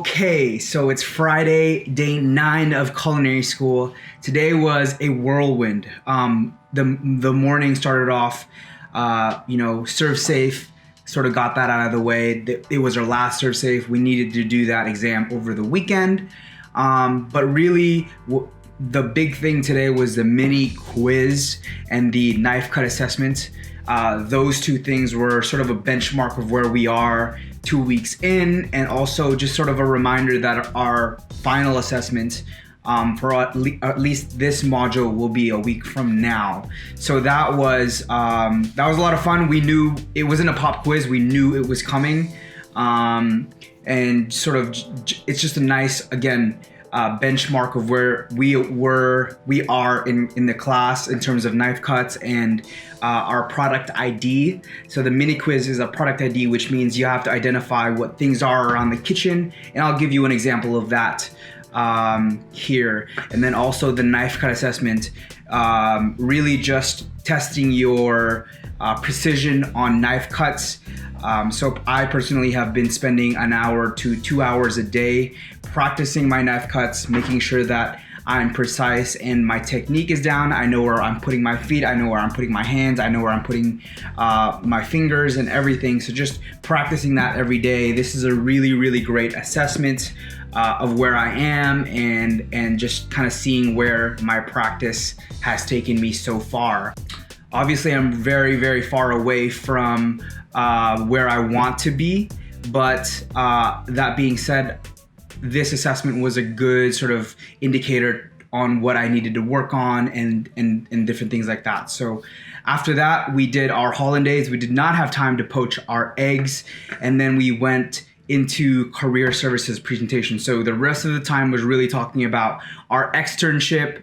Okay, so it's Friday, day 9 of culinary school. Today was a whirlwind. The morning started off, serve safe, sort of got that out of the way. It was our last serve safe. We needed to do that exam over the weekend. But really, the big thing today was the mini quiz and the knife cut assessment. Those two things were sort of a benchmark of where we are 2 weeks in, and also just sort of a reminder that our final assessment for at least this module will be a week from now. So that was a lot of fun. We knew it wasn't a pop quiz. We knew it was coming, and sort of it's just a nice, again, benchmark of where we are in the class in terms of knife cuts and our product ID. So the mini quiz is a product ID, which means you have to identify what things are around the kitchen, and I'll give you an example of that here. And then also the knife cut assessment, really just testing your precision on knife cuts. So I personally have been spending 1 hour to 2 hours a day practicing my knife cuts, making sure that I'm precise and my technique is down. I know where I'm putting my feet, I know where I'm putting my hands, I know where I'm putting my fingers and everything. So just practicing that every day. This is a really, really great assessment of where I am and just kind of seeing where my practice has taken me so far. Obviously, I'm very, very far away from where I want to be, but that being said, this assessment was a good sort of indicator on what I needed to work on and different things like that. So after that, we did our hollandaise. We did not have time to poach our eggs, and then we went into career services presentation. So the rest of the time was really talking about our externship,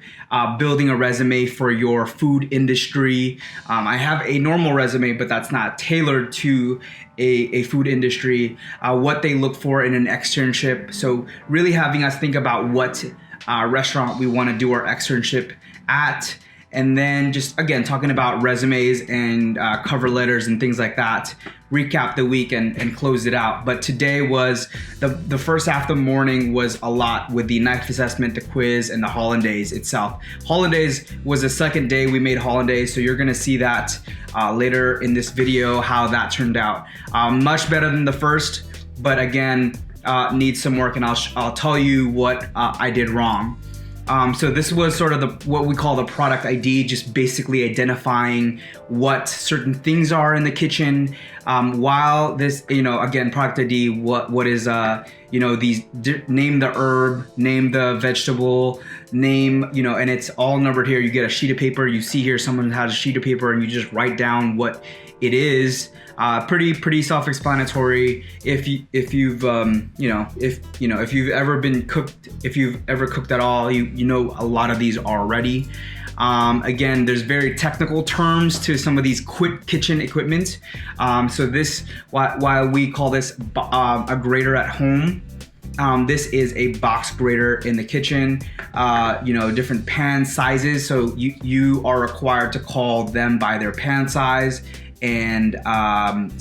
building a resume for your food industry. I have a normal resume, but that's not tailored to a food industry, what they look for in an externship. So really having us think about what restaurant we want to do our externship at. And then just, again, talking about resumes and cover letters and things like that, recap the week and close it out. But today was, the first half of the morning was a lot with the knife assessment, the quiz, and the hollandaise itself. Hollandaise was the second day we made hollandaise, so you're gonna see that later in this video, how that turned out. Much better than the first, but again, needs some work, and I'll tell you what I did wrong. So this was sort of what we call the product ID, just basically identifying what certain things are in the kitchen. While this, again, product ID, what is, these, name the herb, name the vegetable, name, and it's all numbered here. You get a sheet of paper, you see here someone has a sheet of paper, and you just write down what it is. Pretty self-explanatory. If you've ever cooked at all, you know a lot of these already. Again, there's very technical terms to some of these quick kitchen equipment. So this, while we call this a grater at home, this is a box grater in the kitchen. Different pan sizes. So you are required to call them by their pan size. And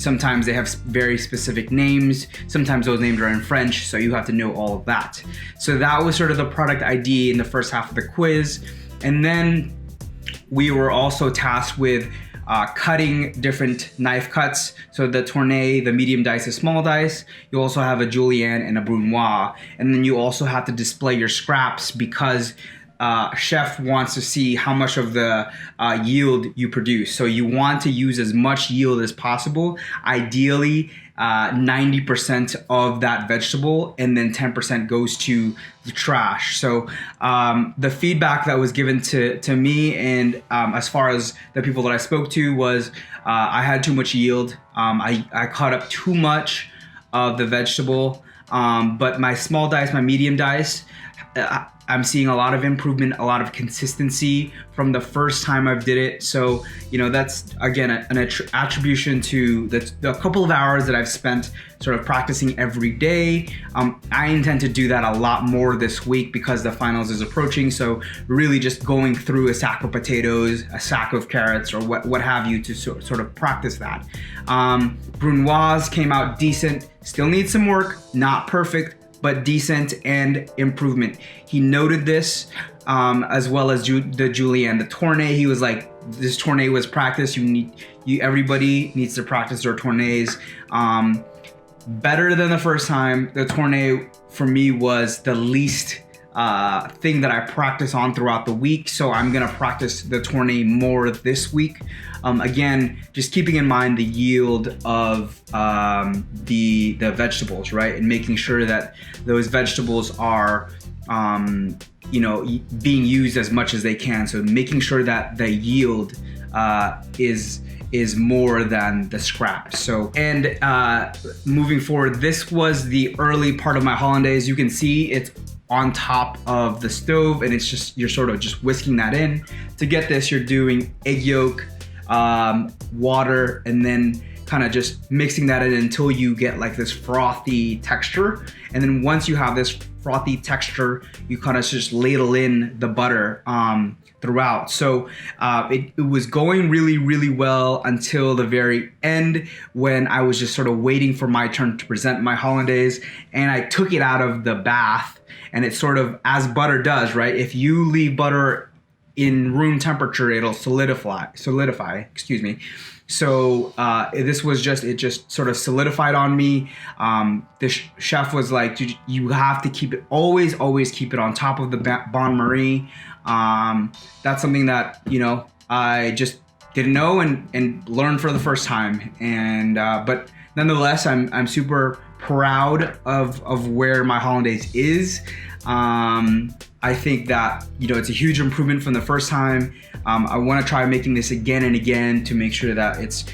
sometimes they have very specific names. Sometimes those names are in French, so you have to know all of that. So that was sort of the product ID in the first half of the quiz. And then we were also tasked with cutting different knife cuts. So the tournée, the medium dice, the small dice. You also have a julienne and a brunoise. And then you also have to display your scraps because chef wants to see how much of the yield you produce. So you want to use as much yield as possible, ideally 90% of that vegetable, and then 10% goes to the trash. So the feedback that was given to me and as far as the people that I spoke to was I had too much yield. I cut up too much of the vegetable, but my small dice, my medium dice, I'm seeing a lot of improvement, a lot of consistency from the first time I've did it. So, that's, again, an attribution to the couple of hours that I've spent sort of practicing every day. I intend to do that a lot more this week because the finals is approaching. So really just going through a sack of potatoes, a sack of carrots, or what have you to sort of practice that. Brunoise came out decent, still needs some work, not perfect, but decent and improvement. He noted this, as well as the julienne, the tournée. He was like, this tournée was practice. Everybody needs to practice their tournées. Better than the first time. The tournée for me was the least thing that I practice on throughout the week, so I'm gonna practice the tournée more this week. Again, just keeping in mind the yield of the vegetables, right, and making sure that those vegetables are being used as much as they can. So making sure that the yield is more than the scraps. So, and moving forward, this was the early part of my hollandaise. You can see it's on top of the stove, and it's just, you're sort of just whisking that in. To get this, you're doing egg yolk, water, and then kind of just mixing that in until you get like this frothy texture. And then once you have this frothy texture, you kind of just ladle in the butter throughout. So it was going really, really well until the very end, when I was just sort of waiting for my turn to present my hollandaise, and I took it out of the bath. And it's sort of, as butter does, right? If you leave butter in room temperature, it'll solidify, excuse me. So this was just, it just sort of solidified on me. The chef was like, you have to keep it, always keep it on top of the bain marie. That's something that, I just didn't know and learned for the first time. And, but nonetheless, I'm super proud of where my hollandaise is. I think that, it's a huge improvement from the first time. I want to try making this again and again to make sure that it's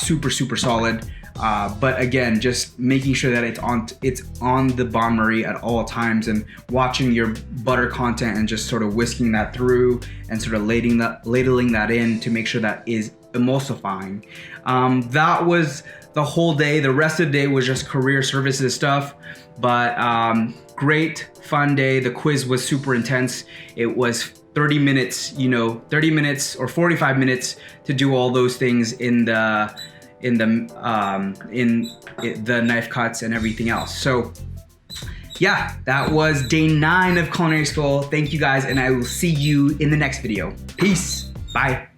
super solid. But again, just making sure that it's on the bain marie at all times, and watching your butter content and just sort of whisking that through and sort of ladling that in to make sure that is emulsifying. That was the whole day. The rest of the day was just career services stuff, but great fun day. The quiz was super intense. It was 30 minutes, 30 minutes or 45 minutes to do all those things in the knife cuts and everything else. So yeah, that was day 9 of culinary school. Thank you guys, and I will see you in the next video. Peace. Bye.